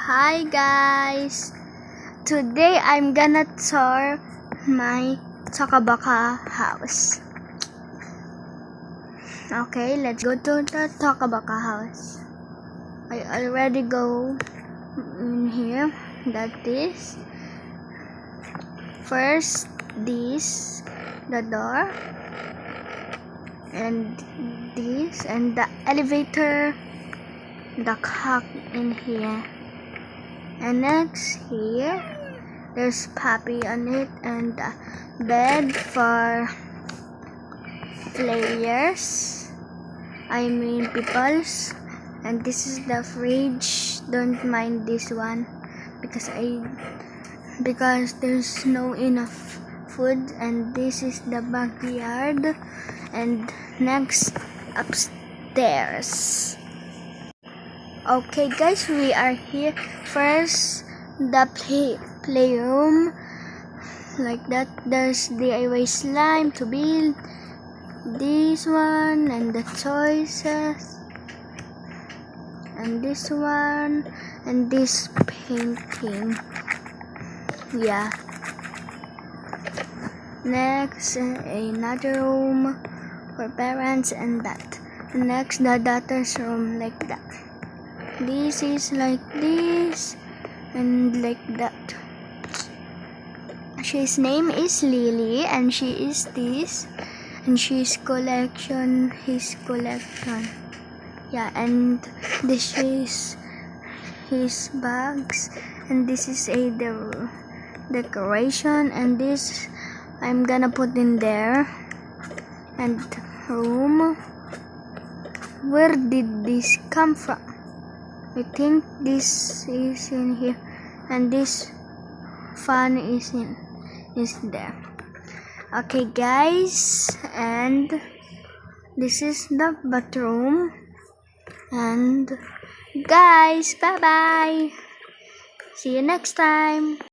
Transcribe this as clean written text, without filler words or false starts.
Hi guys! Today I'm gonna tour my Takabaka house. Okay, let's go to the Takabaka house. I already go in here like this. First, the door, and this, and the elevator, the clock in here. And next here, there's puppy on it, and a bed for players. I mean peoples. And this is the fridge. Don't mind this one because there's no enough food. And this is the backyard. And next, upstairs. Okay guys, we are here. First, the playroom, like that. There's DIY slime to build, this one, and the choices, and this one, and this painting. Yeah. Next, another room for parents, and that. Next, the daughter's room, like that. This is like this and like that. His name is Lily, and she is this, and she's collection his collection. Yeah, and this is his bags, and this is a decoration, and this I'm gonna put in there. And room, where did this come from? I think this is in here, and this fan is there. Okay guys, and this is the bathroom. And guys, bye bye, see you next time.